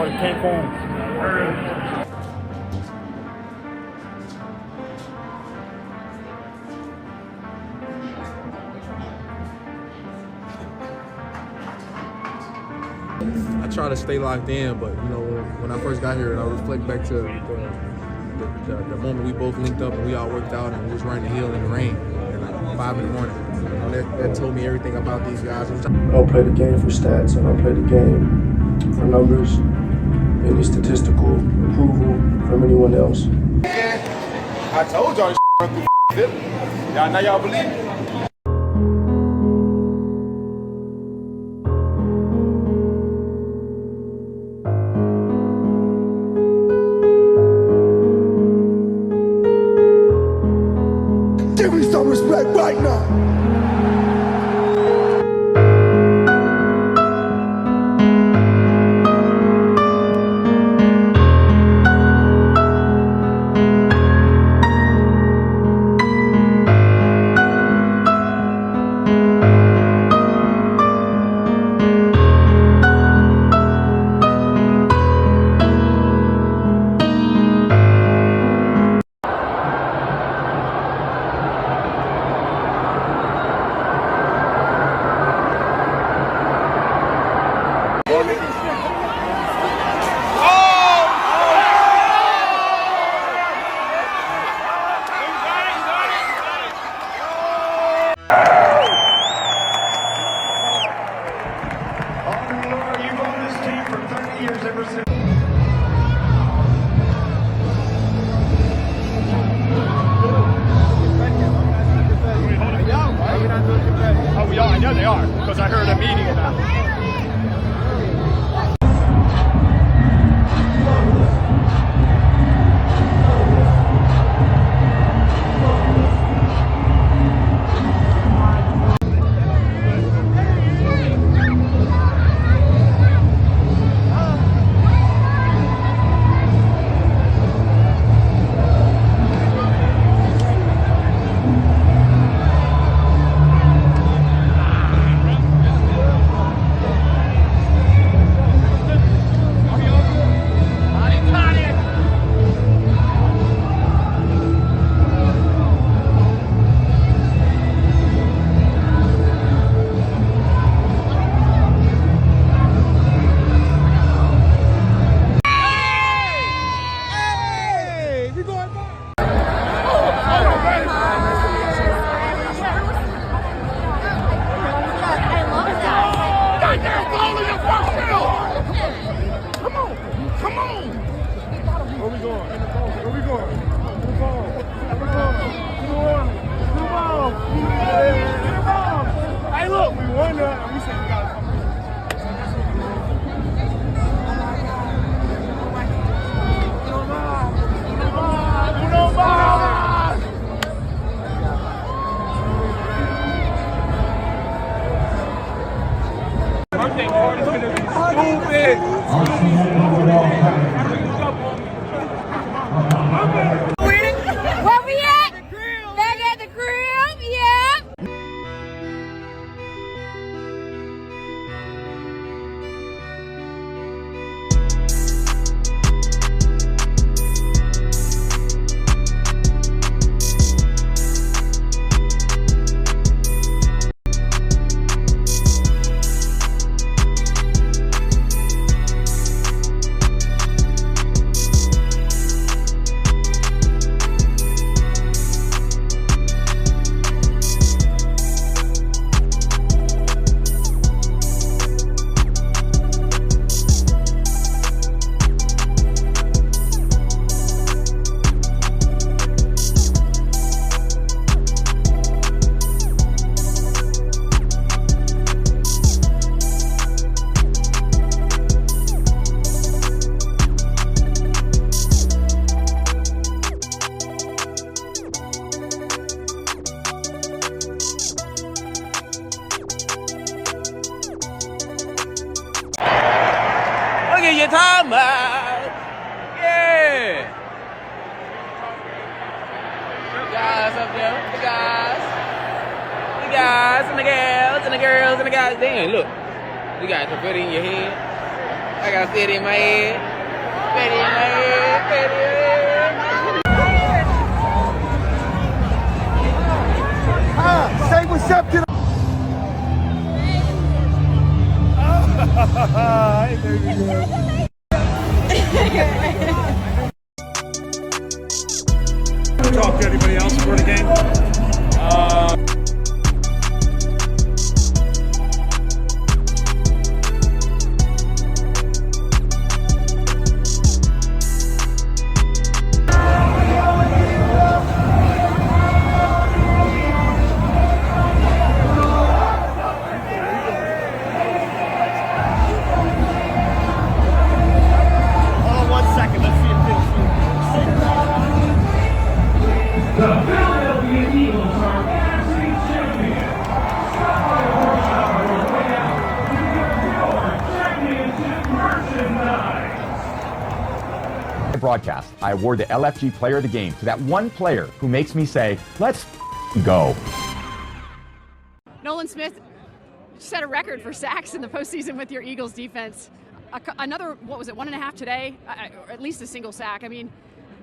for the came home. I try to stay locked in, but you know, when I first got here, and I reflect back to the moment we both linked up and we all worked out and we was running the hill in the rain at like 5 in the morning. You know, that told me everything about these guys. I don't play the game for stats. I don't play the game for numbers, any statistical approval from anyone else. I told y'all run through y'all, now y'all believe it. Give me some respect right now. I know they are, because I heard a meeting about it. Where we at? Back at the crib, yeah. Your time out. Yeah. Guys up there. The guys and the gals and the girls and the guys. Damn, look. You got confetti in your head. I got Fetty in my head. Fetty in my head. Fetty in my head. Say what's up to the Talk to anybody else before the game? Broadcast, I award the LFG Player of the Game to that one player who makes me say, let's go. Nolan Smith set a record for sacks in the postseason with your Eagles defense. Another, what was it, 1.5 today? Or at least a single sack. I mean,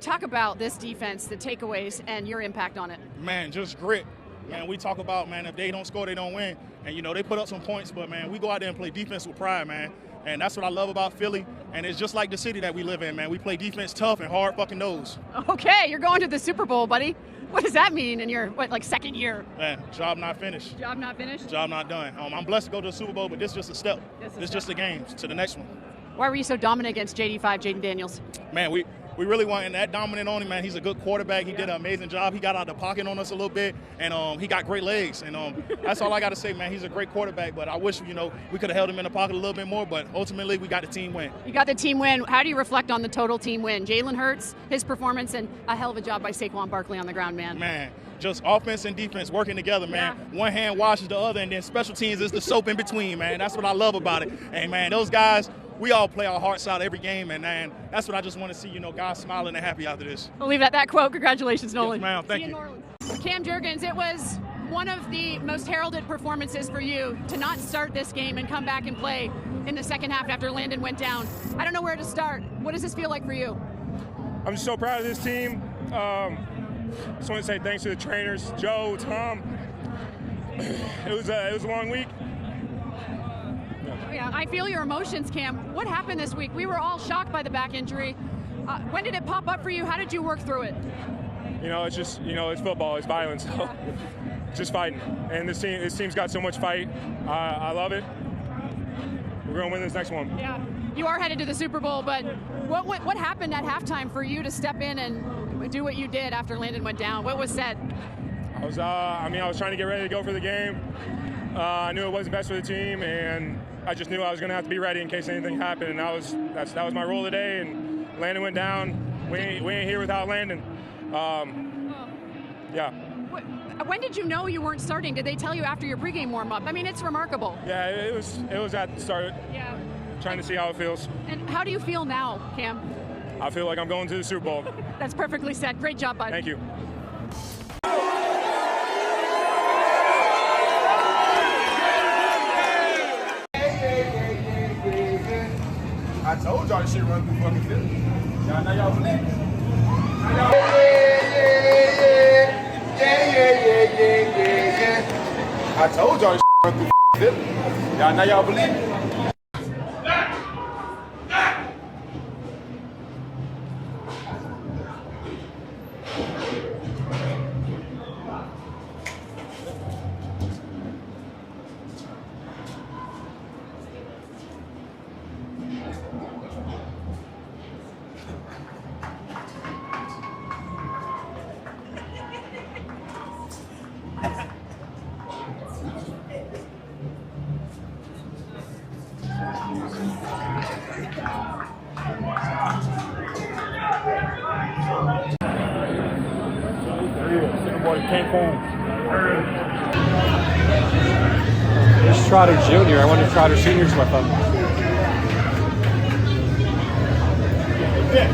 talk about this defense, the takeaways, and your impact on it. Man, just grit. Man, we talk about, man, if they don't score, they don't win. And, you know, they put up some points, but, man, we go out there and play defense with pride, man. And that's what I love about Philly. And it's just like the city that we live in, man. We play defense tough and hard fucking nose. Okay, you're going to the Super Bowl, buddy. What does that mean in your, second year? Man, job not finished. Job not finished? Job not done. I'm blessed to go to the Super Bowl, but this is just a step. This is just a game to the next one. Why were you so dominant against JD5, Jaden Daniels? Man, we really weren't that dominant on him, man. He's a good quarterback. He did an amazing job. He got out of the pocket on us a little bit, and he got great legs. And that's all I got to say, man. He's a great quarterback, but I wish, we could have held him in the pocket a little bit more, but ultimately we got the team win. You got the team win. How do you reflect on the total team win? Jaylen Hurts, his performance, and a hell of a job by Saquon Barkley on the ground, man. Man, just offense and defense working together, man. Yeah. One hand washes the other, and then special teams is the soap in between, man. That's what I love about it. And, man, those guys, we all play our hearts out every game, and man, that's what I just want to see, guys smiling and happy after this. We'll leave it at that quote. Congratulations, Nolan. Yes, ma'am. Thank you. Cam Jurgens, it was one of the most heralded performances for you to not start this game and come back and play in the second half after Landon went down. I don't know where to start. What does this feel like for you? I'm just so proud of this team. Just want to say thanks to the trainers, Joe, Tom. It was a long week. Yeah, I feel your emotions, Cam. What happened this week? We were all shocked by the back injury. When did it pop up for you? How did you work through it? It's just, it's football, it's violence, so just fighting. And this team's got so much fight. I love it. We're going to win this next one. Yeah, you are headed to the Super Bowl, but what happened at halftime for you to step in and do what you did after Landon went down? What was said? I was trying to get ready to go for the game. I knew it wasn't best for the team, and I just knew I was going to have to be ready in case anything happened, and that was my role today. And Landon went down. We ain't here without Landon. Yeah. When did you know you weren't starting? Did they tell you after your pregame warm-up? I mean, it's remarkable. Yeah, it was at the start. Yeah. Trying to see how it feels. And how do you feel now, Cam? I feel like I'm going to the Super Bowl. That's perfectly said. Great job, bud. Thank you. I told y'all this shit run through fucking Philly. Now y'all believe it. Yeah. I told y'all this shit run through Philly. Now y'all believe it. There's Trotter Jr. I wonder if Trotter Sr.'s with him. Yeah.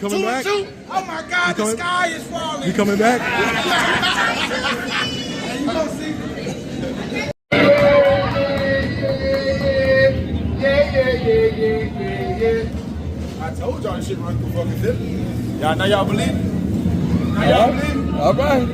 coming back? 2-2. Oh my God, the sky is falling. You coming back? You gonna see. I told y'all this shit run through fucking Philly. Y'all know y'all believe it? Now y'all believe it? All right.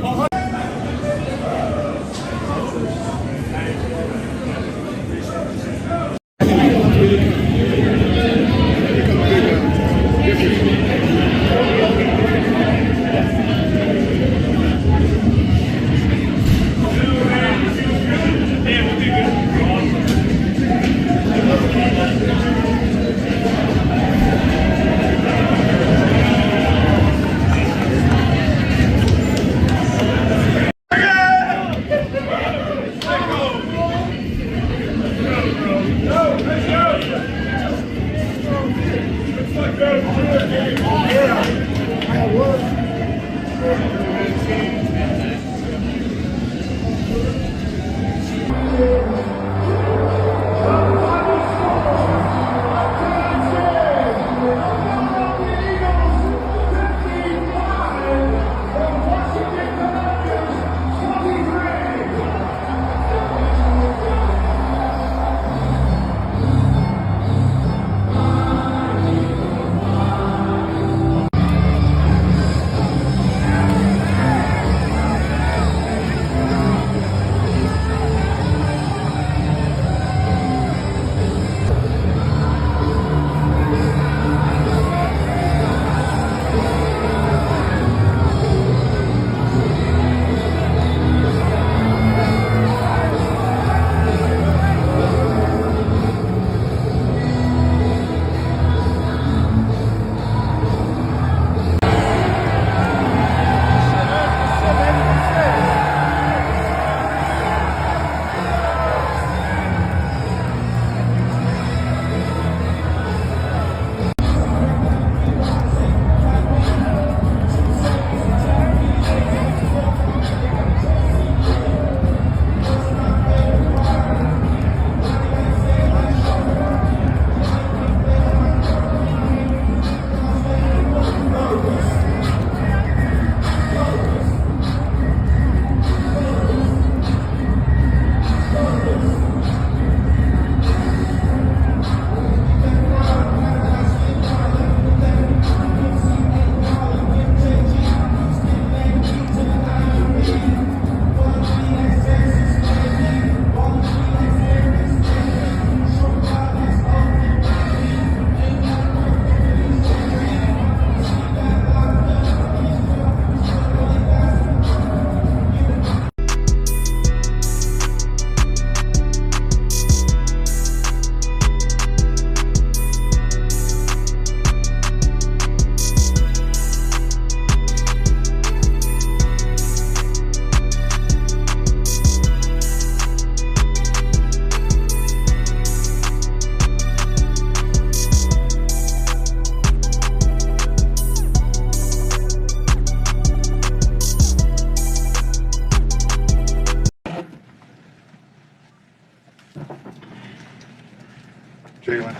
Jaylen,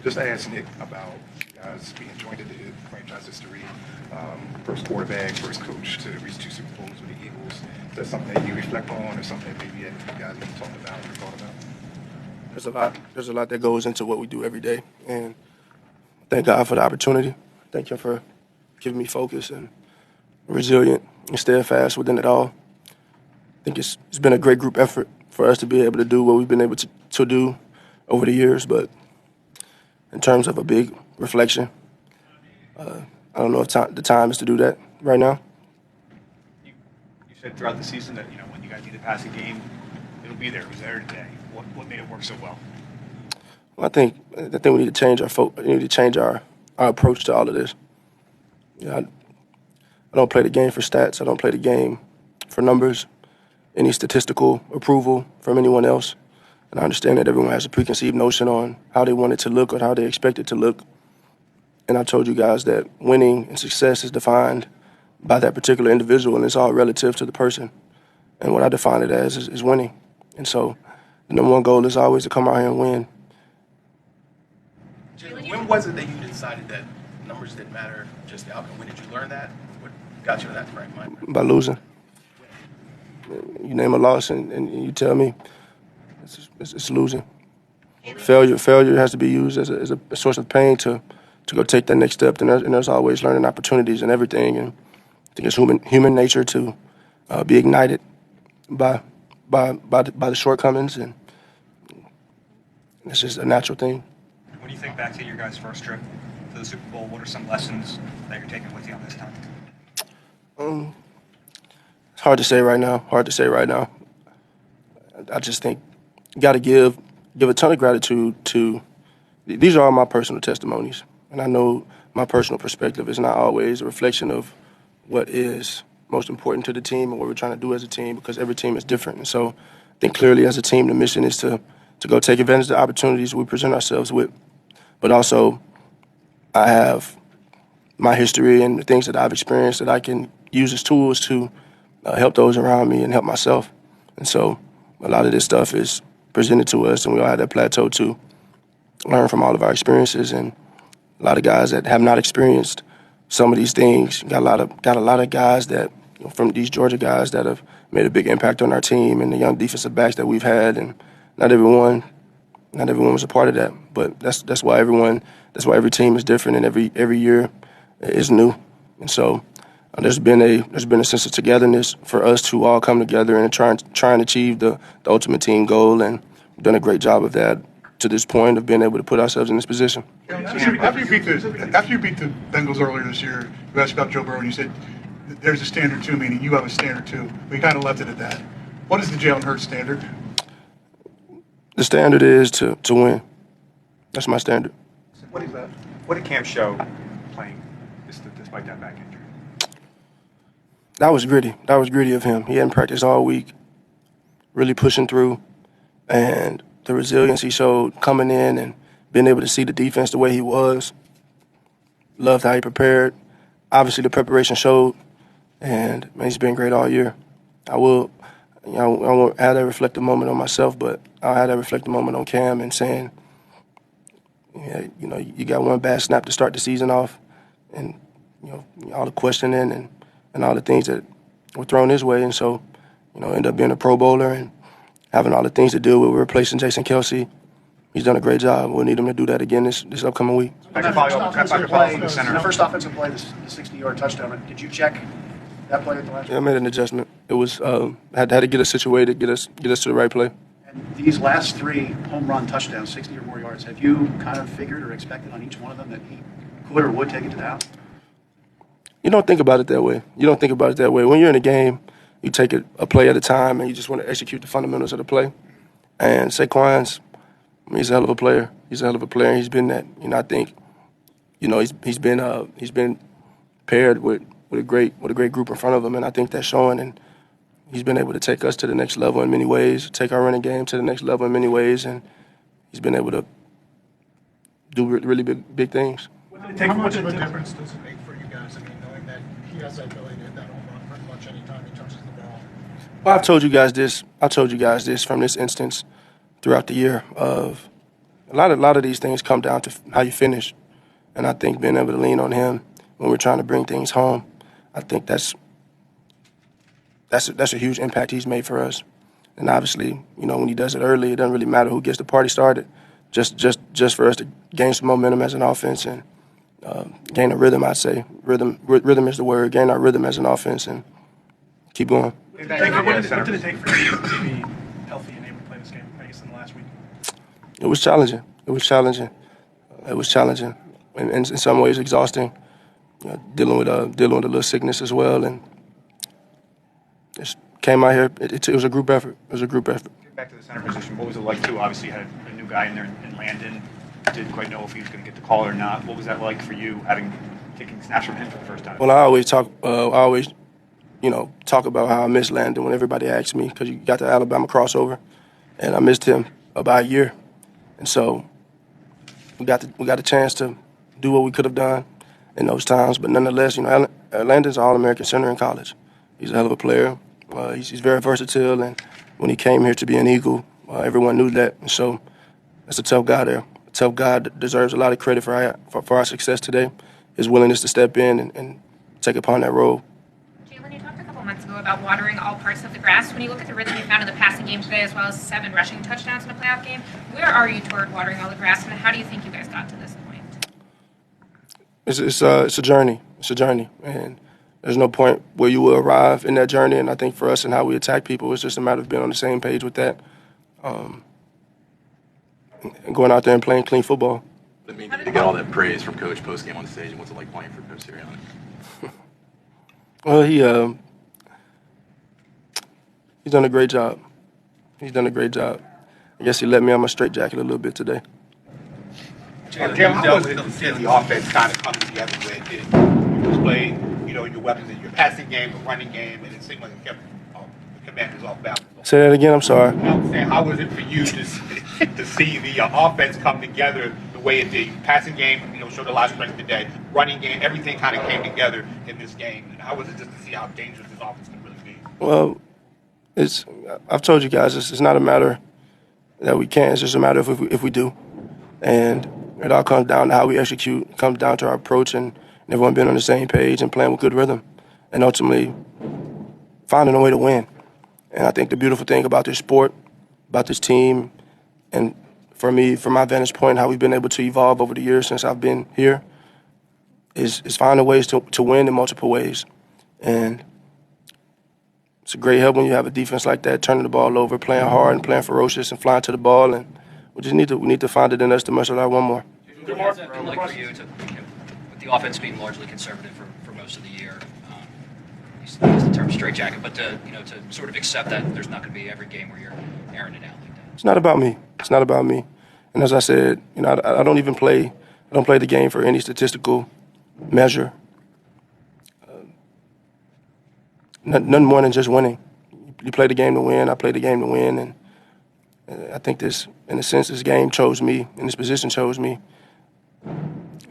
just ask Nick about you guys being joined into franchise history. First quarterback, first coach to reach 2 Super Bowls with the Eagles. Is that something that you reflect on, or something that maybe you guys even talked about or thought about? There's a lot that goes into what we do every day, and thank God for the opportunity. Thank Him for giving me focus and resilient and steadfast within it all. I think it's been a great group effort for us to be able to do what we've been able to do over the years, but in terms of a big reflection, I don't know if the time is to do that right now. You said throughout the season that, when you guys need to pass a game, it'll be there. It was there today. What made it work so well? Well, I think we need to change our approach to all of this. I don't play the game for stats. I don't play the game for numbers, any statistical approval from anyone else. And I understand that everyone has a preconceived notion on how they want it to look or how they expect it to look. And I told you guys that winning and success is defined by that particular individual, and it's all relative to the person. And what I define it as is winning. And so the number one goal is always to come out here and win. When was it that you decided that numbers didn't matter, just just the outcome. When did you learn that? What got you to that frame of mind? By losing. You name a loss and you tell me it's losing. Failure has to be used as a source of pain to go take that next step. And there's always learning opportunities and everything. And I think it's human nature to be ignited by the shortcomings, and it's just a natural thing. When you think back to your guys' first trip to the Super Bowl, what are some lessons that you're taking with you on this time? It's hard to say right now. I just think you got to give a ton of gratitude to. These are all my personal testimonies, and I know my personal perspective is not always a reflection of what is most important to the team and what we're trying to do as a team, because every team is different. And so I think clearly as a team, the mission is to go take advantage of the opportunities we present ourselves with. But also, I have my history and the things that I've experienced that I can use as tools to help those around me and help myself. And so a lot of this stuff is presented to us, and we all have that plateau to learn from all of our experiences. And a lot of guys that have not experienced some of these things, got a lot of guys that, from these Georgia guys that have made a big impact on our team, and the young defensive backs that we've had, and not everyone was a part of that. But that's why every team is different, and every year is new. And so there's been a sense of togetherness for us to all come together and try and achieve the ultimate team goal, and we've done a great job of that to this point of being able to put ourselves in this position. After you beat the Bengals earlier this year, you asked about Joe Burrow, and you said there's a standard too, meaning you have a standard too. We kind of left it at that. What is the Jalen Hurts standard? The standard is to win. That's my standard. What did Cam show playing despite that back injury? That was gritty. That was gritty of him. He hadn't practiced all week, really pushing through, and the resilience he showed coming in and being able to see the defense the way he was. Loved how he prepared. Obviously, the preparation showed, and man, he's been great all year. I won't have that reflective moment on myself, but I'll have that reflective moment on Cam and saying, yeah, you got one bad snap to start the season off, and all the questioning and all the things that were thrown his way, and so end up being a Pro Bowler and having all the things to deal with. We're replacing Jason Kelsey. He's done a great job. We'll need him to do that again this upcoming week. The first offensive play, the 60-yard touchdown. Did you check that play at the last? Yeah, I made an adjustment. It was had to get us situated, get us to the right play. And these last three home run touchdowns, 60 or more yards, have you kind of figured or expected on each one of them that he could or would take it to the house? You don't think about it that way. When you're in a game, you take it a play at a time, and you just want to execute the fundamentals of the play. And Saquon's, he's a hell of a player. And he's been that. I think, he's been paired with a great group in front of him, and I think that's showing. And he's been able to take us to the next level in many ways, take our running game to the next level in many ways, and he's been able to do really big things. How much of a difference does it make for you guys? I mean, knowing that he has that ability to hit that home run pretty much anytime he touches the ball. Well, I've told you guys this from this instance throughout the year. Of a lot of these things come down to how you finish, and I think being able to lean on him when we're trying to bring things home, I think that's a huge impact he's made for us. And obviously, when he does it early, it doesn't really matter who gets the party started. Just for us to gain some momentum as an offense and gain a rhythm, I'd say. Rhythm is the word. Gain our rhythm as an offense and keep going. What did it take for you to be healthy and able to play this game, I guess, in the last week? It was challenging. And in some ways exhausting. Dealing with a little sickness as well, and just came out here. It was a group effort. Back to the center position, what was it like too? Obviously, you had a new guy in there in Landon. Didn't quite know if he was going to get the call or not. What was that like for you, taking snaps from him for the first time? Well, I always talk about how I miss Landon when everybody asks me, because you got the Alabama crossover, and I missed him about a year, and so we got the chance to do what we could have done in those times. But nonetheless, Landon's an All-American center in college. He's a hell of a player. He's very versatile, and when he came here to be an Eagle, everyone knew that. And so that's a tough guy there. A tough guy that deserves a lot of credit for our success today. his willingness to step in and take upon that role. Jaylen, you talked a couple months ago about watering all parts of the grass. When you look at the rhythm you found in the passing game today, as well as 7 rushing touchdowns in a playoff game, where are you toward watering all the grass, and how do you think you guys got to this point? It's a journey. It's a journey, and there's no point where you will arrive in that journey. And I think for us and how we attack people, it's just a matter of being on the same page with that, and going out there and playing clean football. What does it mean to get all that praise from Coach postgame on the stage, and what's it like playing for Coach Sirianni? Well, he's done a great job. He's done a great job. I guess he let me on my straitjacket a little bit today. Jaylen, how was it to see the offense kind of come together where it did? You displayed, your weapons in your passing game, the running game, and it seemed like it kept the Commanders off balance. Say that again, I'm sorry. I'm saying, how was it for you to see the offense come together the way it did? Passing game, showed a lot of strength today. Running game, everything kind of came together in this game. And how was it just to see how dangerous this offense can really be? Well, I've told you guys, it's not a matter that we can't. It's just a matter of if we do. And it all comes down to how we execute. It comes down to our approach and everyone being on the same page and playing with good rhythm. And ultimately finding a way to win. And I think the beautiful thing about this sport, about this team, and for me, from my vantage point, how we've been able to evolve over the years since I've been here, is finding ways to win in multiple ways. And it's a great help when you have a defense like that, turning the ball over, playing hard and playing ferocious and flying to the ball. And we need to find it in us to muscle out one more. What does it feel like for you to, with the offense being largely conservative for most of the year, you use the term straitjacket, but to sort of accept that there's not going to be every game where you're airing it out like that? It's not about me. It's not about me. And as I said, I don't even play. I don't play the game for any statistical measure. Nothing more than just winning. You play the game to win. I play the game to win, and I think this, in a sense, this game chose me, and this position chose me.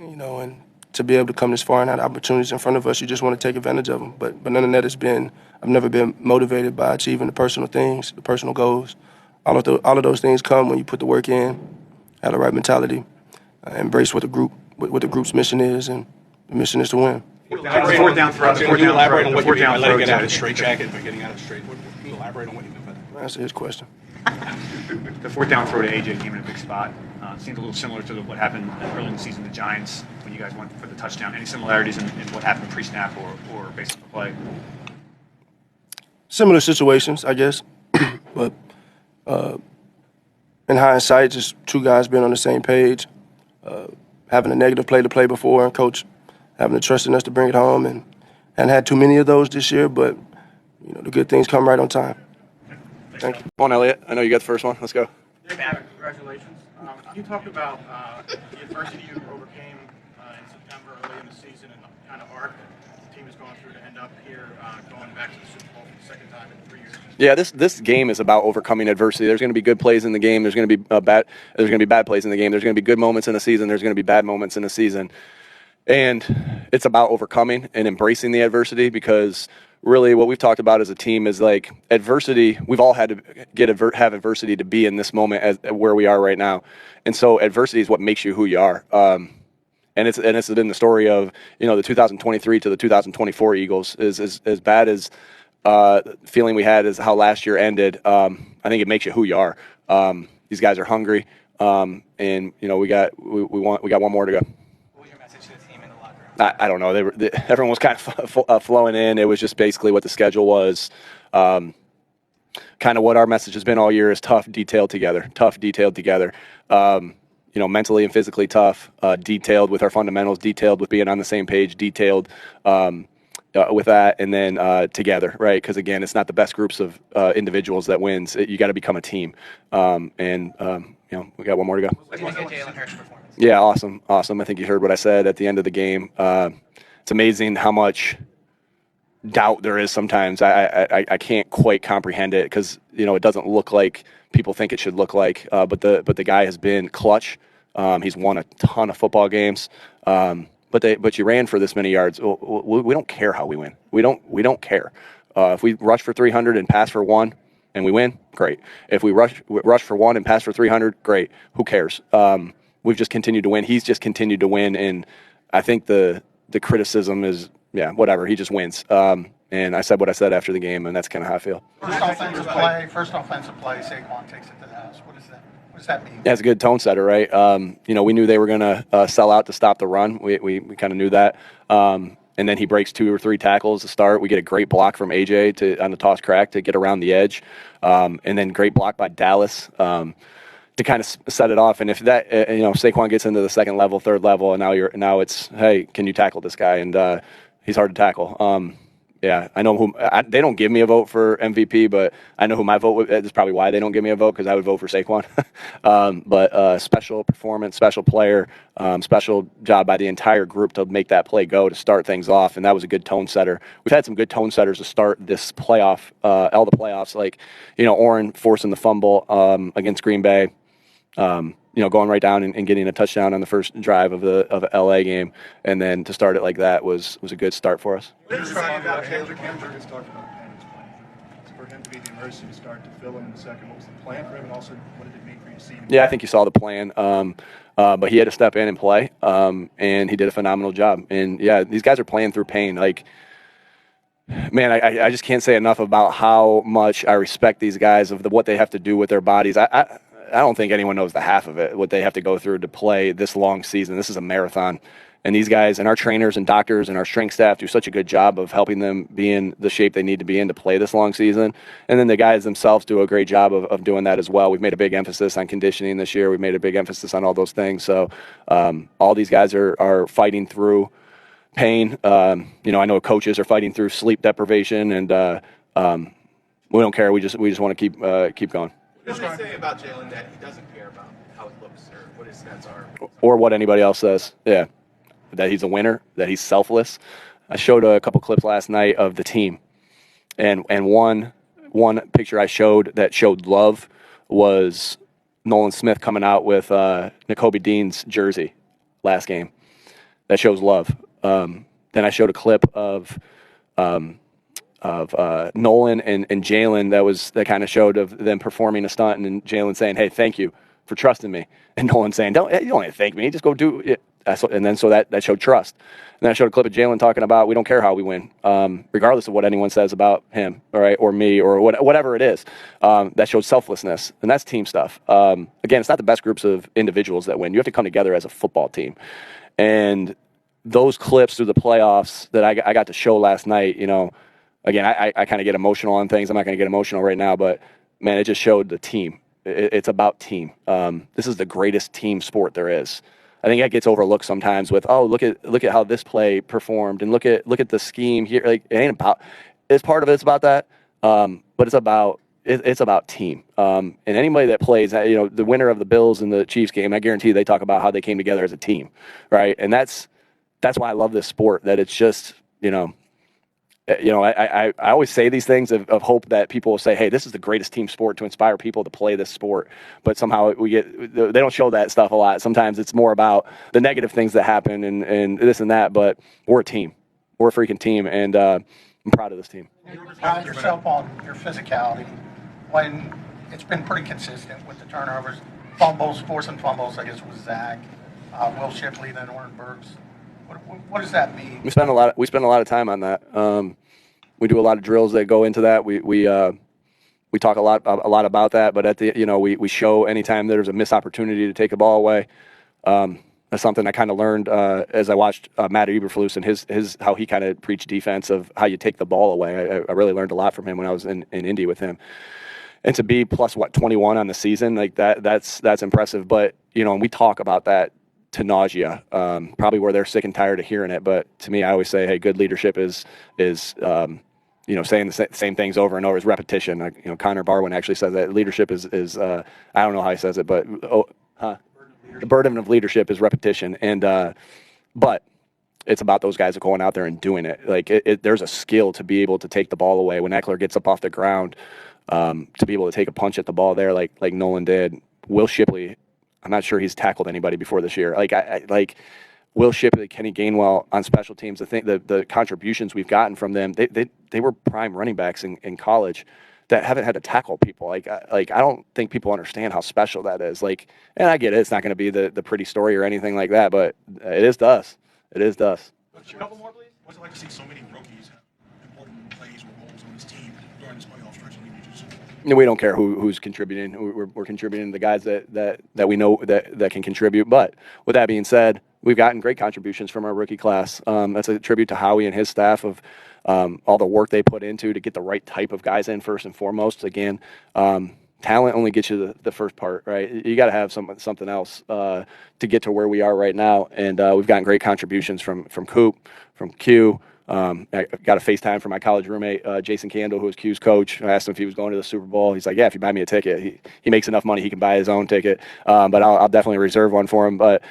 And to be able to come this far and have opportunities in front of us, you just want to take advantage of them. But none of that has been. I've never been motivated by achieving the personal things, the personal goals. All of those things come when you put the work in, have the right mentality, embrace what the group's mission is, and the mission is to win. Fourth down throw. Can you elaborate on what you mean by letting get out of the straitjacket, but getting out of the straight? Can you elaborate on what you mean by that? Answer his question. The fourth down throw to AJ came in a big spot. Seemed a little similar to what happened early in the season, the Giants, when you guys went for the touchdown. Any similarities in what happened pre-snap or based on the play? Similar situations, I guess. But in hindsight, just two guys being on the same page, having a negative play to play before, and coach having the trust in us to bring it home, and hadn't had too many of those this year, but the good things come right on time. Thank you. Come on, Elliot. I know you got the first one. Let's go. Congratulations. You talked about the adversity you overcame in September, early in the season, and the kind of arc that the team has gone through to end up here, going back to the Super Bowl for the second time in 3 years. Yeah, this game is about overcoming adversity. There's going to be good plays in the game. There's going to be bad plays in the game. There's going to be good moments in the season. There's going to be bad moments in the season. And it's about overcoming and embracing the adversity, because really what we've talked about as a team is like adversity. We've all had to have adversity to be in this moment as where we are right now. And so adversity is what makes you who you are. And it's been the story of, the 2023 to the 2024 Eagles is as bad as feeling we had as how last year ended. I think it makes you who you are. These guys are hungry. And we got one more to go. I don't know. Everyone was kind of flowing in. It was just basically what the schedule was. Kind of what our message has been all year is tough, detailed together. Tough, detailed together. Mentally and physically tough, detailed with our fundamentals, detailed with being on the same page, detailed with that, and then together, right? Because, again, it's not the best groups of individuals that wins. You got to become a team. We got one more to go. What do you think of Jaylen Hurts' performance? Yeah, awesome. I think you heard what I said at the end of the game. It's amazing how much doubt there is sometimes. I can't quite comprehend it because it doesn't look like people think it should look like. But the guy has been clutch. He's won a ton of football games. But you ran for this many yards. We don't care how we win. We don't care. If we rush for 300 and pass for 1 and we win, great. If we rush for 1 and pass for 300, great. Who cares? We've just continued to win. He's just continued to win, and I think the the criticism is, yeah, whatever. He just wins. And I said what I said after the game, and that's kind of how I feel. First offensive play, Saquon takes it to the house. What does that mean? Yeah, it's a good tone setter, right? We knew they were going to sell out to stop the run. We kind of knew that. And then he breaks 2 or 3 tackles to start. We get a great block from AJ on the toss crack to get around the edge. And then great block by Dallas to kind of set it off. And if that, Saquon gets into the second level, third level, and now it's, hey, can you tackle this guy? And he's hard to tackle. Yeah, I know they don't give me a vote for MVP, but I know who my vote would. That's probably why they don't give me a vote, because I would vote for Saquon. But special performance, special player, special job by the entire group to make that play go to start things off, and that was a good tone setter. We've had some good tone setters to start this playoff, all the playoffs, like Oren forcing the fumble against Green Bay. Going right down and getting a touchdown on the first drive of the LA game, and then to start it like that was a good start for us. Jurgens talked about Jurgens talked about the plan his plan. For him to be the emergency start to fill in the second, what was the plan for him, and also what did it mean for you to see him? Yeah, I think you saw the plan, but he had to step in and play, and he did a phenomenal job. And yeah, these guys are playing through pain. Like, man, I just can't say enough about how much I respect these guys of what they have to do with their bodies. I don't think anyone knows the half of it, what they have to go through to play this long season. This is a marathon. And these guys and our trainers and doctors and our strength staff do such a good job of helping them be in the shape they need to be in to play this long season. And then the guys themselves do a great job of doing that as well. We've made a big emphasis on conditioning this year. We've made a big emphasis on all those things. So all these guys are fighting through pain. I know coaches are fighting through sleep deprivation, and we don't care. We just want to keep going. What does he say about Jaylen that he doesn't care about how it looks or what his stats are? Or what anybody else says. Yeah. That he's a winner, that he's selfless. I showed a couple clips last night of the team. And one picture I showed that showed love was Nolan Smith coming out with Nakobe Dean's jersey last game. That shows love. Then I showed a clip of Nolan and Jaylen that kind of showed of them performing a stunt, and Jaylen saying, "Hey, thank you for trusting me," and Nolan saying, "You don't have to thank me, just go do it." And then so that showed trust. And then I showed a clip of Jaylen talking about we don't care how we win, regardless of what anyone says about him, all right, or me, or whatever it is. That showed selflessness, and that's team stuff. Again, it's not the best groups of individuals that win. You have to come together as a football team, and those clips through the playoffs that I got to show last night, Again, I kind of get emotional on things. I'm not going to get emotional right now, but, man, it just showed the team. It's about team. This is the greatest team sport there is. I think that gets overlooked sometimes with, look at how this play performed, and look at the scheme here. Like, it ain't about. It's part of it's about that, but it's about team. And anybody that plays, the winner of the Bills and the Chiefs game, I guarantee they talk about how they came together as a team, right? And that's why I love this sport. That it's just I always say these things of hope that people will say, hey, this is the greatest team sport to inspire people to play this sport. But somehow they don't show that stuff a lot. Sometimes it's more about the negative things that happen and this and that. But we're a team. We're a freaking team. And I'm proud of this team. You pride yourself on your physicality when it's been pretty consistent with the turnovers, fumbles, forcing fumbles, I guess, with Zach, Will Shipley, then Oren Burks. What does that mean? We spend a lot of time on that. We do a lot of drills that go into that. We talk a lot about that. But at the we show anytime there's a missed opportunity to take the ball away. That's something I kind of learned as I watched Matt Eberflus and his how he kind of preached defense of how you take the ball away. I really learned a lot from him when I was in Indy with him. And to be plus 21 on the season, like that's impressive. But and we talk about that to nausea, probably where they're sick and tired of hearing it. But to me, I always say, hey, good leadership is saying the same things over and over is repetition. Connor Barwin actually says that leadership is I don't know how he says it, but the burden of leadership is repetition. And but it's about those guys going out there and doing it. Like there's a skill to be able to take the ball away when Eckler gets up off the ground, to be able to take a punch at the ball there, like Nolan did. Will Shipley, I'm not sure he's tackled anybody before this year. Like Will Shipley, Kenny Gainwell on special teams. The contributions we've gotten from them, they were prime running backs in college that haven't had to tackle people. Like I don't think people understand how special that is. And I get it. It's not going to be the pretty story or anything like that, but it is to us. It is to us. A couple more, please. What's it like to see so many rookies have important plays or roles on this team during this playoff stretch? We don't care who's contributing. We're contributing to the guys that we know that can contribute. But with that being said, we've gotten great contributions from our rookie class. That's a tribute to Howie and his staff of all the work they put into to get the right type of guys in first and foremost. Again, talent only gets you the first part, right? You got to have something else to get to where we are right now. And we've gotten great contributions from Coop, from Q. I got a FaceTime from my college roommate, Jason Candle, who was Q's coach. I asked him if he was going to the Super Bowl. He's like, yeah, if you buy me a ticket. He makes enough money, he can buy his own ticket. But I'll definitely reserve one for him. But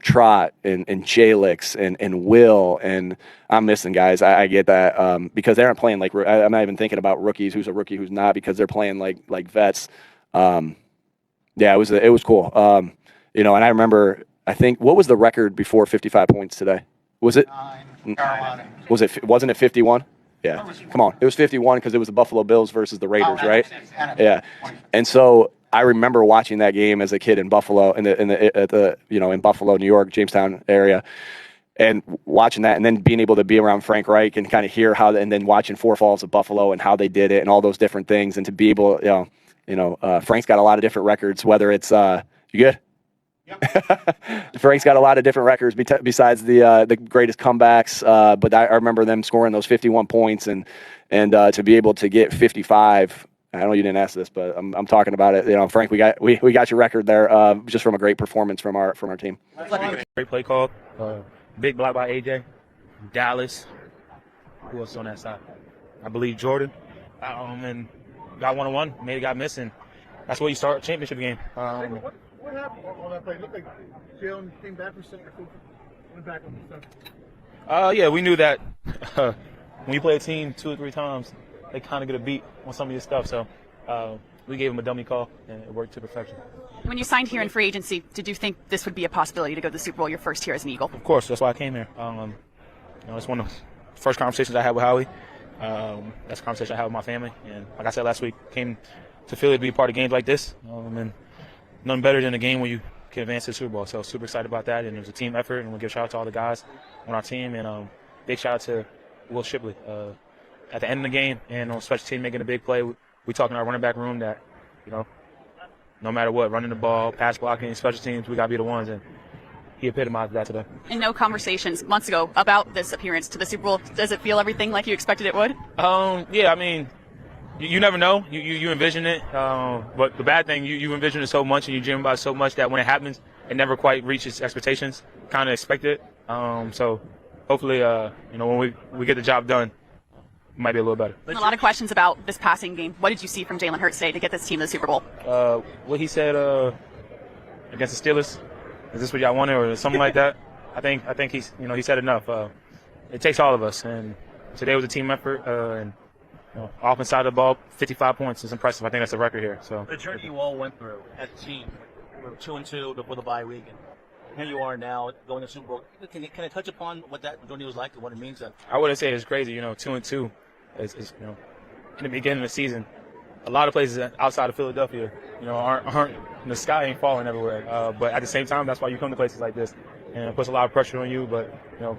Trot and Jalix and Will, and I'm missing guys. I get that because they aren't playing like – I'm not even thinking about rookies, who's a rookie, who's not, because they're playing like vets. Yeah, it was cool. And I remember, I think, what was the record before 55 points today? Was it? Carolina. Wasn't it 51? Yeah. Come on. It was 51 because it was the Buffalo Bills versus the Raiders, right? Yeah. And so I remember watching that game as a kid in Buffalo, in Buffalo, New York, Jamestown area, and watching that, and then being able to be around Frank Reich and kind of hear how, and then watching Four Falls of Buffalo and how they did it and all those different things, and to be able, Frank's got a lot of different records. Whether it's you good? Frank's got a lot of different records besides the greatest comebacks, but I remember them scoring those 51 points and to be able to get 55. I know you didn't ask this, but I'm talking about it. Frank, we got your record there just from a great performance from our team. Great play call, big block by AJ, Dallas. Who else on that side? I believe Jordan, and got 1-on-1. Maybe got missing. That's where you start a championship game. What happened on that play? It looked like Jalen came back for center, went back on the stuff. Yeah, we knew that when you play a team 2 or 3 times, they kind of get a beat on some of your stuff. So we gave him a dummy call, and it worked to perfection. When you signed here in free agency, did you think this would be a possibility to go to the Super Bowl your first year as an Eagle? Of course, that's why I came here. It's one of the first conversations I had with Howie. That's a conversation I had with my family. And like I said last week, came to Philly to be a part of games like this. And nothing better than a game where you can advance to the Super Bowl. So super excited about that. And it was a team effort, and we'll give shout out to all the guys on our team. And big shout out to Will Shipley. At the end of the game and on special team making a big play, we talking our running back room that, no matter what, running the ball, pass blocking, special teams, we got to be the ones. And he epitomized that today. And no conversations months ago about this appearance to the Super Bowl. Does it feel everything like you expected it would? Yeah, I mean, you never know. You envision it. But the bad thing, you envision it so much and you dream about it so much that when it happens, it never quite reaches expectations. Kind of expect it. So hopefully, when we get the job done, it might be a little better. A lot of questions about this passing game. What did you see from Jaylen Hurts today to get this team to the Super Bowl? What he said against the Steelers. Is this what y'all wanted or something like that? I think he's he said enough. It takes all of us, and today was a team effort. And offense side of the ball, 55 points is impressive. I think that's a record here. So the journey you all went through as a team, we were 2-2 before the bye week, and here you are now going to Super Bowl. Can I touch upon what that journey was like and what it means? I wouldn't say it's crazy. 2-2 is in the beginning of the season. A lot of places outside of Philadelphia, aren't the sky ain't falling everywhere. But at the same time, that's why you come to places like this, and it puts a lot of pressure on you. But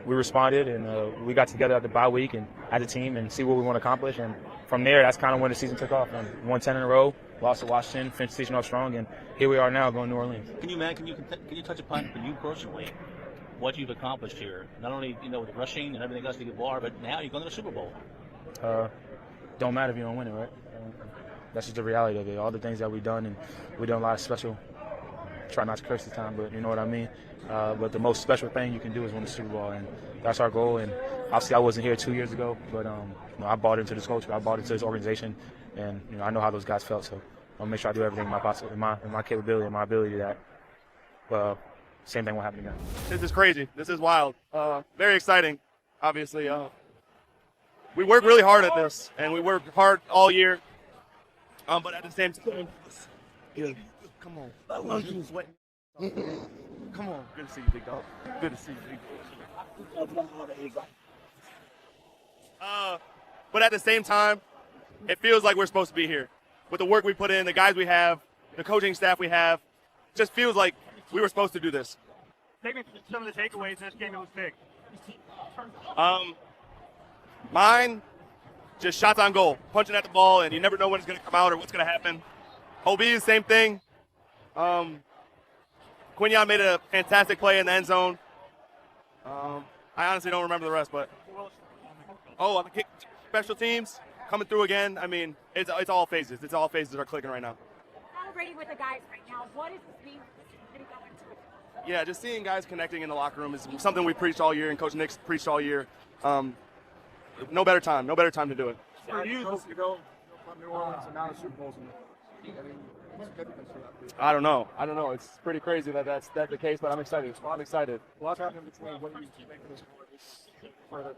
we responded, and we got together at the bye week and as a team and see what we want to accomplish. And from there, that's kind of when the season took off. And won 10 in a row, lost to Washington, finished the season off strong, and here we are now going to New Orleans. Can you touch upon for you personally what you've accomplished here? Not only with rushing and everything else to get bar, but now you're going to the Super Bowl. Don't matter if you don't win it, right? That's just the reality of it. All the things that we've done, and we've done a lot of special. Try not to curse this time, but you know what I mean. But the most special thing you can do is win the Super Bowl, and that's our goal. And obviously, I wasn't here 2 years ago, but I bought into this culture, I bought into this organization, and I know how those guys felt. So I'll make sure I do everything in my capability and my ability that same thing will happen again. This is crazy. This is wild. Very exciting. Obviously, we work really hard at this, and we work hard all year. But at the same time, come on. My lungs are sweating. Come on. Good to see you, big dog. Good to see you, big dog. But at the same time, it feels like we're supposed to be here. With the work we put in, the guys we have, the coaching staff we have, it just feels like we were supposed to do this. Take me through some of the takeaways in this game. It was big. Mine, just shots on goal, punching at the ball, and you never know when it's going to come out or what's going to happen. OB, same thing. Quinyon made a fantastic play in the end zone. I honestly don't remember the rest, but on the kick, special teams coming through again. I mean, it's all phases. It's all phases are clicking right now. Celebrating with the guys right now. What does this mean for this team going into it? Yeah, just seeing guys connecting in the locker room is something we preached all year, and Coach Nick's preached all year. No better time to do it. For you, to go from New Orleans and now the Super Bowls. I don't know. It's pretty crazy that's the case, but I'm excited. I'm excited. What's happening between what you make this further?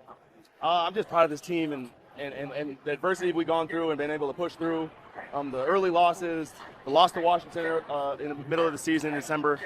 I'm just proud of this team and the adversity we've gone through and been able to push through. The early losses, the loss to Washington in the middle of the season in December.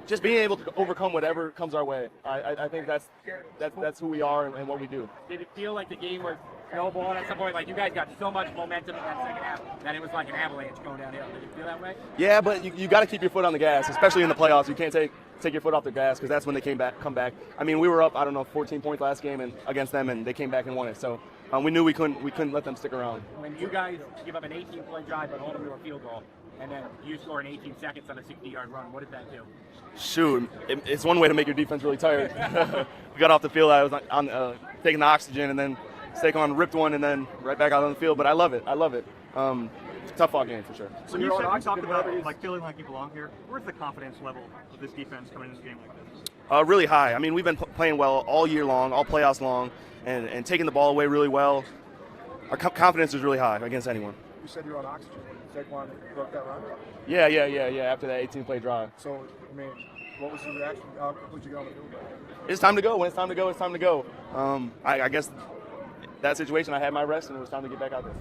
Just being able to overcome whatever comes our way. I think that's who we are and what we do. Did it feel like the game was snowballing at some point? Like you guys got so much momentum in that second half that it was like an avalanche going downhill. Did it feel that way? Yeah, but you got to keep your foot on the gas, especially in the playoffs. You can't take your foot off the gas because that's when they come back. I mean, we were up 14 points last game and against them, and they came back and won it. So we knew we couldn't let them stick around. When you guys give up an 18-play drive but hold them to a field goal, and then you score in 18 seconds on a 60-yard run, what did that do? Shoot, it's one way to make your defense really tired. We got off the field, I was on taking the oxygen, and then Saquon ripped one, and then right back out on the field. But I love it. Tough fought game for sure. So you talked about feeling like you belong here. Where's the confidence level of this defense coming into this game like this? Really high. I mean, we've been playing well all year long, all playoffs long, and taking the ball away really well. Our confidence is really high against anyone. You said you were on oxygen. Saquon broke that run? Yeah. After that 18-play drive. So, I mean, what was your reaction? How would you go on the field? It's time to go. When it's time to go, it's time to go. I guess that situation, I had my rest, and it was time to get back out there.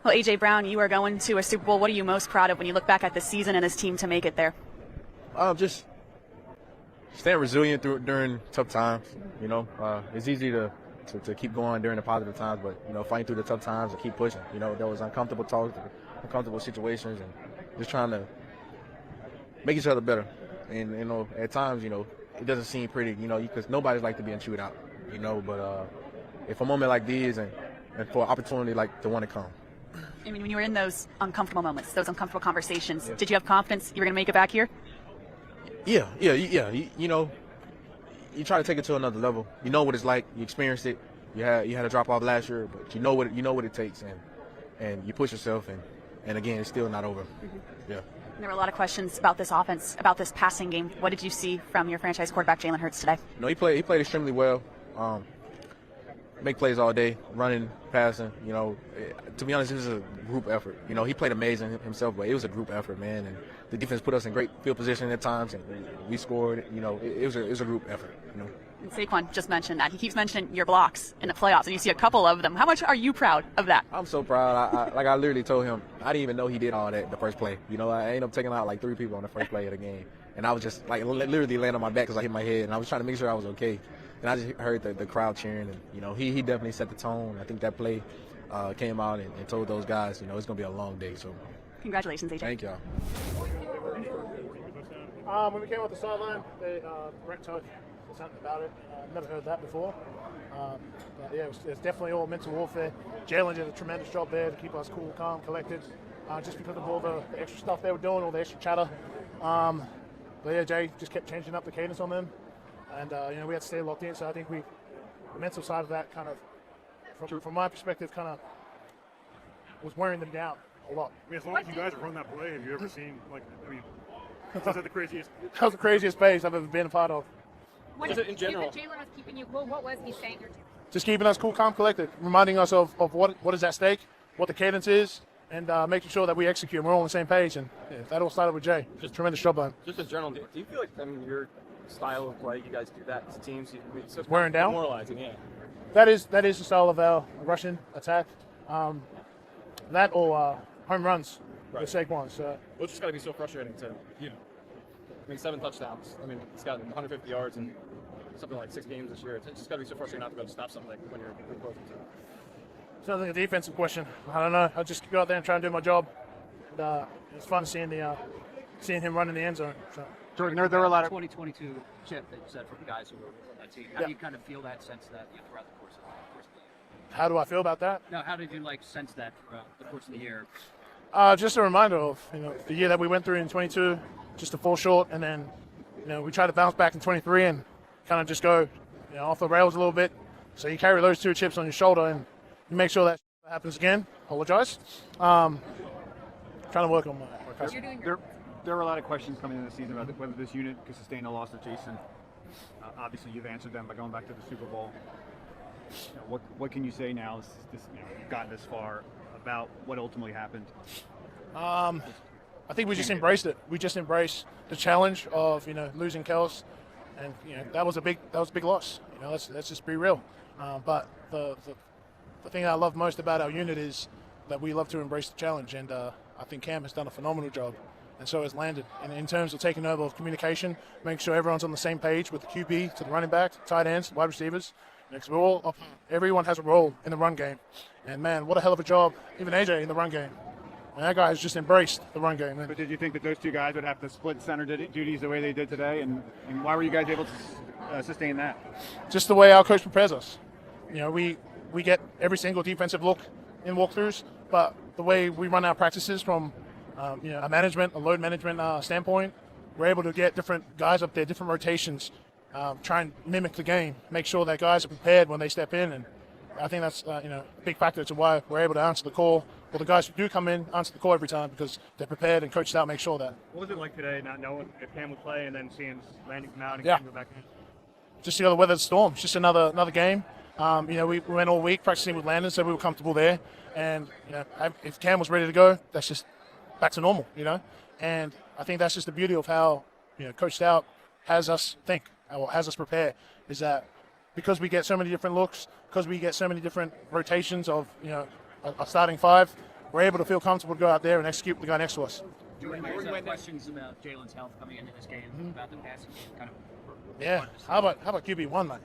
Well, A.J. Brown, you are going to a Super Bowl. What are you most proud of when you look back at the season and this team to make it there? Just staying resilient during tough times. You know, it's easy to keep going during the positive times, but, you know, fighting through the tough times and keep pushing. You know, there was uncomfortable talks, uncomfortable situations, and just trying to make each other better. And, you know, at times, you know, it doesn't seem pretty, you know, because nobody's like to be chewed out, you know, but if a moment like these and for an opportunity like the one to come. I mean, when you were in those uncomfortable moments, those uncomfortable conversations, did you have confidence you were going to make it back here? Yeah. You know, you try to take it to another level. You know what it's like. You experienced it. You had a drop off last year, but you know what it takes, and you push yourself, and again, it's still not over. Mm-hmm. Yeah. And there were a lot of questions about this offense, about this passing game. What did you see from your franchise quarterback, Jaylen Hurts, today? No, he played extremely well. Make plays all day, running, passing. You know, to be honest, it was a group effort. You know, he played amazing himself, but it was a group effort, man. And the defense put us in great field position at times, and we scored. You know, it was a group effort. You know. And Saquon just mentioned that. He keeps mentioning your blocks in the playoffs, and you see a couple of them. How much are you proud of that? I'm so proud. I literally told him, I didn't even know he did all that the first play. You know, I ended up taking out like 3 people on the first play of the game. And I was just like literally laying on my back because I hit my head, and I was trying to make sure I was okay. And I just heard the crowd cheering, and, you know, he definitely set the tone. I think that play came out and told those guys, you know, it's going to be a long day. So, congratulations, AJ. Thank y'all. When we came off the sideline, Brett told something about it. Never heard that before. But yeah, it's definitely all mental warfare. Jaylen did a tremendous job there to keep us cool, calm, collected, just because of all the extra stuff they were doing, all the extra chatter. But yeah, Jay just kept changing up the cadence on them. And, you know, we had to stay locked in, so I think the mental side of that kind of, from my perspective, kind of was wearing them down a lot. I mean, as long as you guys are on that play, have you ever seen, like, I mean, was that the craziest? That was the craziest phase I've ever been a part of. What in general? You said Jaylen was keeping you cool. What was he saying? Just keeping us cool, calm, collected, reminding us of what is at stake, what the cadence is, and making sure that we execute and we're all on the same page. And yeah, that all started with Jay. Just tremendous job by him. Just in general, do you feel like, I mean, your style of play, you guys do that as teams? It's so wearing down? Demoralizing, yeah. That is the style of our Russian attack. That or home runs with Saquon. So. Well, it's just got to be so frustrating to, you know, I mean, 7 touchdowns. I mean, it's got 150 yards and something like 6 games this year. It's just got to be so frustrating not to be able to stop something when you're close to it. It's not like a defensive question. I don't know. I just go out there and try and do my job. And, it's fun seeing him run in the end zone. So. Jordan, there were a lot of 2022 chip that you said from guys who were on that team. How do you kind of feel that, sense that throughout the course of the year? How do I feel about that? No, how did you sense that throughout the course of the year? Just a reminder of the year that we went through in 22, just to fall short, and then we try to bounce back in 23 and kind of just go off the rails a little bit. So you carry those 2 chips on your shoulder and you make sure that happens again. Apologize. Trying to work on my There were a lot of questions coming into the season about whether this unit could sustain a loss of Jason. Obviously, you've answered them by going back to the Super Bowl. What can you say now? You've gotten this far about what ultimately happened. I think we just embraced it. We just embraced the challenge of losing Kels, and that was a big loss. Let's just be real. But the thing I love most about our unit is that we love to embrace the challenge, and I think Cam has done a phenomenal job, and so has Landon. And in terms of taking over communication, making sure everyone's on the same page with the QB to the running back, tight ends, wide receivers. Because everyone has a role in the run game, and man, what a hell of a job even AJ in the run game. And that guy has just embraced the run game. But did you think that those 2 guys would have to split center duties the way they did today, and why were you guys able to sustain that? Just the way our coach prepares us. We get every single defensive look in walkthroughs, but the way we run our practices from a load management standpoint, we're able to get different guys up there, different rotations. Try and mimic the game, make sure that guys are prepared when they step in, and I think that's a big factor to why we're able to answer the call. Well, the guys who do come in answer the call every time because they're prepared and coached out make sure that. What was it like today, not knowing if Cam would play and then seeing Landon come out and Cam go back in? Just weather the storm. It's just another game. We went all week practicing with Landon, so we were comfortable there. And if Cam was ready to go, that's just back to normal. And I think that's just the beauty of how Coach Stout has us think. Has us prepare, is that because we get so many different looks, because we get so many different rotations of a starting 5, we're able to feel comfortable to go out there and execute with the guy next to us. Jordan, there were questions about Jalen's health coming into this game, about the passing game, kind of. Yeah, how about QB1, man?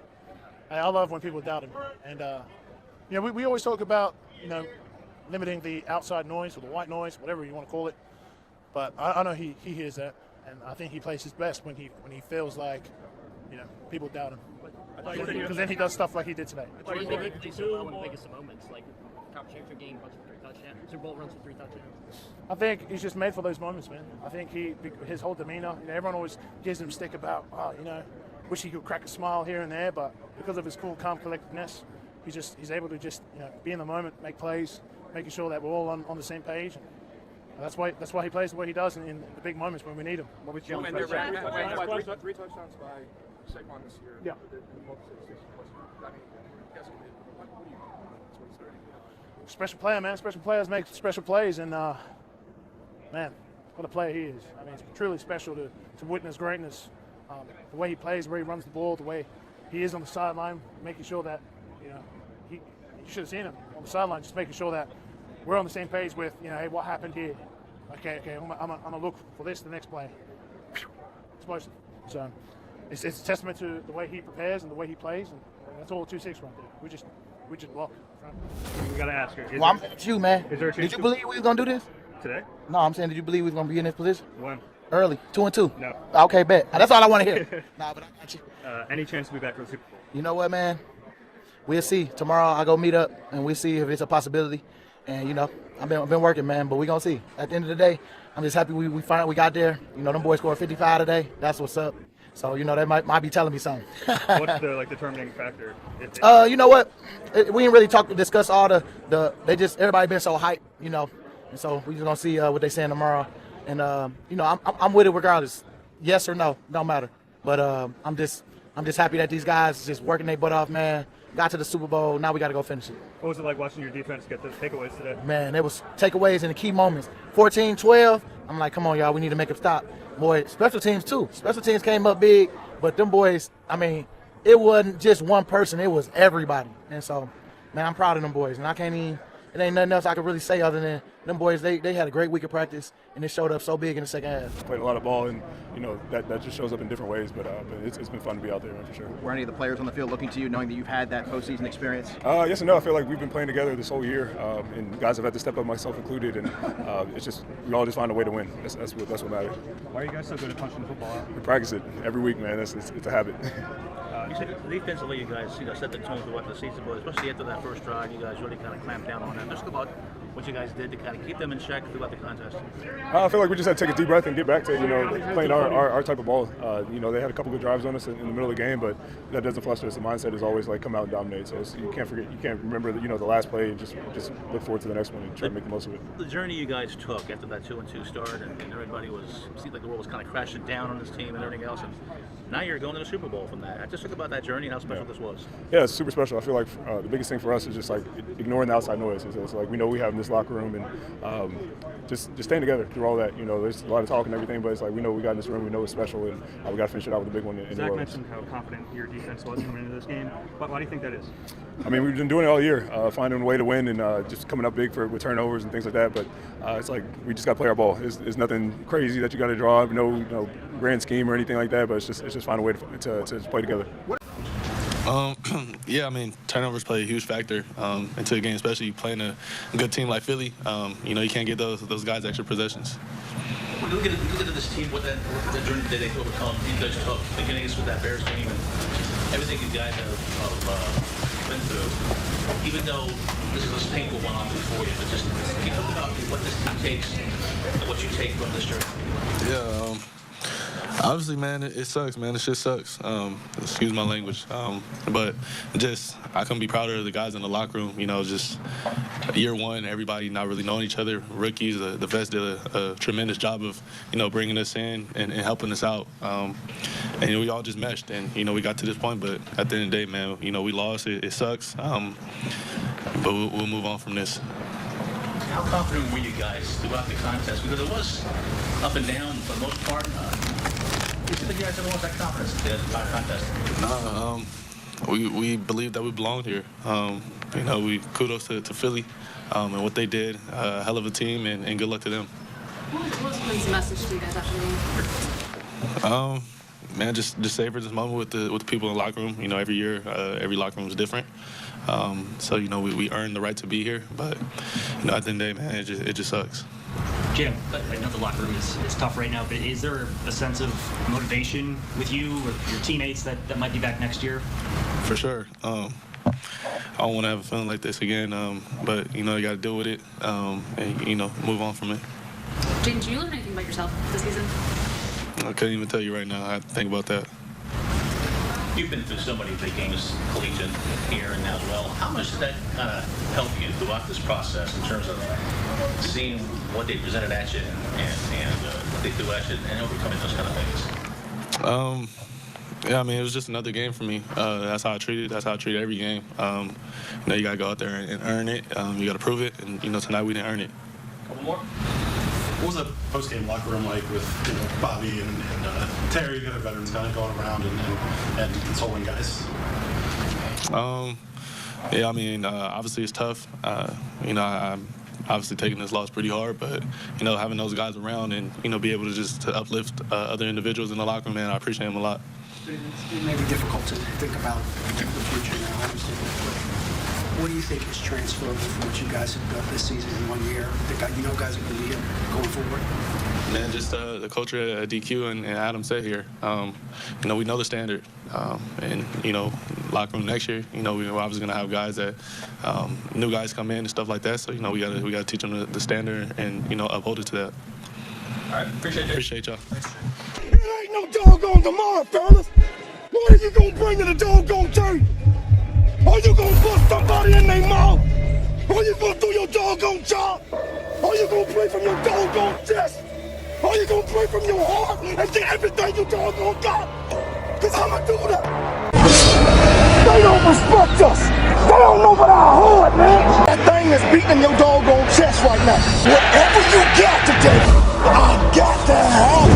I love when people doubt him, and we always talk about limiting the outside noise or the white noise, whatever you want to call it, but I know he hears that, and I think he plays his best when he feels like. People doubt him. Because then he does stuff like he did today. Why do you think he plays so well in the biggest of moments, like top championship game, runs for 3 touchdowns, Super Bowl runs for 3 touchdowns? I think he's just made for those moments, man. I think his whole demeanor, everyone always gives him stick about, wish he could crack a smile here and there, but because of his cool, calm collectedness, he's able to just be in the moment, make plays, making sure that we're all on the same page. And that's why he plays the way he does in the big moments when we need him. What was Jalen's 3 touchdowns by Saquon this year. Yeah. Special player, man. Special players make special plays, and man, what a player he is. I mean, it's truly special to witness greatness. The way he plays, the way he runs the ball, the way he is on the sideline, making sure that you should have seen him on the sideline, just making sure that we're on the same page with hey, what happened here? Okay, I'm gonna look for this the next play. Explosive. So. It's a testament to the way he prepares and the way he plays, and that's all 2-6 right there. We just block. We gotta ask her. I'm with you, man. Is there a chance did you believe we was gonna do this today? No, I'm saying, did you believe we was gonna be in this position? When? Early, 2-2. No. Okay, bet. That's all I want to hear. Nah, but I got you. Any chance to be back for the Super Bowl? You know what, man? We'll see. Tomorrow I go meet up and we'll see if it's a possibility. And I've been working, man, but we gonna see. At the end of the day, I'm just happy we finally got there. Them boys scored 55 today. That's what's up. So, they might be telling me something. What's the determining factor? You know what? We didn't really discuss all everybody been so hyped, and so we just gonna see what they saying tomorrow. And I'm with it regardless, yes or no, don't matter. But I'm just happy that these guys just working their butt off, man. Got to the Super Bowl, now we got to go finish it. What was it like watching your defense get the takeaways today? Man, there was takeaways in the key moments. 14-12, I'm like, come on, y'all, we need to make them stop. Boy, special teams too. Special teams came up big, but them boys, I mean, it wasn't just one person, it was everybody. And so, man, I'm proud of them boys, and I can't it ain't nothing else I can really say other than them boys. They had a great week of practice, and they showed up so big in the second half. Played a lot of ball, and that just shows up in different ways. But it's been fun to be out there, man, for sure. Were any of the players on the field looking to you, knowing that you've had that postseason experience? Yes and no. I feel like we've been playing together this whole year, and guys have had to step up, myself included, and it's just we all just find a way to win. That's what matters. Why are you guys so good at punching the football out? We practice it every week, man. It's a habit. You said defensively, you guys set the tone throughout the season, but especially after that first drive, you guys really kind of clamped down on that. Just about what you guys did to kind of keep them in check throughout the contest. I feel like we just had to take a deep breath and get back to playing our type of ball. They had a couple good drives on us in the middle of the game, but that doesn't fluster us. The mindset is always like come out and dominate. So you can't remember the last play and just look forward to the next one and try to make the most of it. The journey you guys took after that 2-2 start, and everybody seemed like the world was kind of crashing down on this team and everything else, and now you're going to the Super Bowl from that. Just talk about that journey and how special this was. Yeah, it's super special. I feel like the biggest thing for us is just like ignoring the outside noise. It's like we know we have in this locker room, and just staying together through all that. There's a lot of talk and everything, but it's like we know we got in this room, we know it's special, and we got to finish it out with a big one in Zach New Orleans. mentioned how confident your defense was coming into this game. But why do you think that is? I mean, we've been doing it all year, finding a way to win and just coming up big with turnovers and things like that. But it's like we just got to play our ball. It's nothing crazy that you got to draw up, no grand scheme or anything like that. But it's just find a way to play together. Yeah, I mean, turnovers play a huge factor into the game, especially playing a good team like Philly. You can't get those guys extra possessions. When you look at this team, what that journey that they overcome, you guys took, beginning with that Bears game and everything you guys have been through, even though this is a painful one on for you, but just can you talk about what this team takes and what you take from this journey? Yeah, obviously, man, it sucks, man. It shit sucks. Excuse my language. But I couldn't be prouder of the guys in the locker room. just year one, everybody not really knowing each other. Rookies, the vets did a tremendous job of, bringing us in and helping us out. And we all just meshed, and, we got to this point. But at the end of the day, man, we lost. It sucks. But we'll move on from this. How confident were you guys throughout the contest? Because it was up and down for the most part. You think you guys ever lost that confidence at the entire contest? No, we believe that we belonged here. We kudos to Philly and what they did. Hell of a team, and good luck to them. What's Quinn's message to you guys after the game? Man, just savor this moment with the people in the locker room. Every year, every locker room is different. So we earned the right to be here, but at the end of the day, man, it just sucks. Jim, I know the locker room is tough right now, but is there a sense of motivation with you or your teammates that might be back next year? For sure. I don't want to have a feeling like this again, but you got to deal with it and move on from it. Jayden, did you learn anything about yourself this season? I couldn't even tell you right now. I have to think about that. You've been through so many big games, collegiate here and now as well. How much did that kind of help you throughout this process in terms of seeing what they presented at you and what they threw at you and overcoming those kind of things? Yeah, I mean, it was just another game for me. That's how I treat it. That's how I treat every game. You got to go out there and earn it. You got to prove it. And, tonight we didn't earn it. Couple more. What was the post-game locker room like with Bobby and Terry, the other veterans, kind of going around and consoling guys? Yeah, I mean, obviously it's tough. I'm obviously taking this loss pretty hard, but having those guys around and be able to uplift other individuals in the locker room, man, I appreciate them a lot. It may be difficult to think about the future now, obviously. What do you think is transferable from what you guys have built this season in 1 year? Guys are going to be here going forward? Man, just the culture at DQ and Adam said here. We know the standard. And, locker room next year, we're obviously going to have guys that, new guys come in and stuff like that. So, we got to teach them the standard and, uphold it to that. All right, appreciate y'all. It ain't no doggone tomorrow, fellas. What are you going to bring to the doggone turn? Are you gonna bust somebody in their mouth? Are you gonna do your doggone job? Are you gonna play from your doggone chest? Are you gonna play from your heart and get everything you doggone got? Cause I'ma do that. They don't respect us. They don't know about our heart, man. That thing is beating your doggone chest right now. Whatever you got today, I got to have